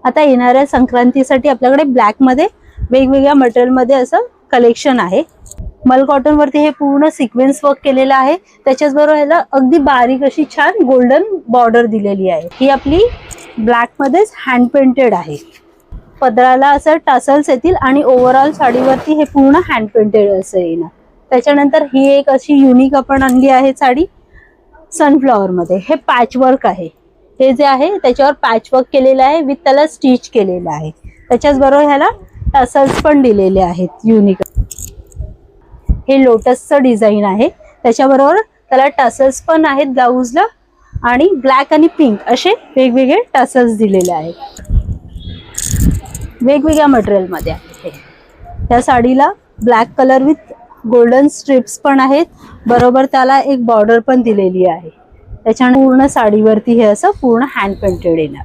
आता येणाऱ्या संक्रांतीसाठी आपल्याकडे ब्लॅक मध्ये वेगवेगळ्या मटेरियल मध्ये असं कलेक्शन आहे। मल कॉटन वरती हे पूर्ण सिक्वेन्स वर्क केलेलं आहे, त्याच्याच बरोबर ह्याला अगदी बारीक अशी छान गोल्डन बॉर्डर दिलेली आहे। ही आपली ब्लॅक मध्येच हँड पेंटेड आहे। पदराला असं टसल्स येतील आणि ओव्हरऑल साडीवरती हे पूर्ण हँड पेंटेड असं येणार। त्याच्यानंतर ही एक अशी युनिक आपण आणली आहे साडी सनफ्लॉवर मध्ये। हे पॅच वर्क आहे, हे जे आहे त्याच्यावर पॅच वर्क केलेलं आहे विथ त्याला स्टिच केलेलं आहे। त्याच्याच बरोबर ह्याला टसल्स पण दिलेले आहेत युनिक। हे लोटसचं डिझाईन आहे, त्याच्याबरोबर त्याला टसल्स पण आहेत ब्लाउजला आणि ब्लॅक आणि पिंक असे वेगवेगळे टसल्स दिलेले आहेत। वेगवेगळ्या मटेरियल मध्ये आहे। त्या साडीला black colour with golden stripes पण आहेत, बरोबर त्याला एक बॉर्डर पण दिलेली आहे। त्याच्याने पूर्ण साडीवरती हे असं पूर्ण हँड पेंटेड येणार।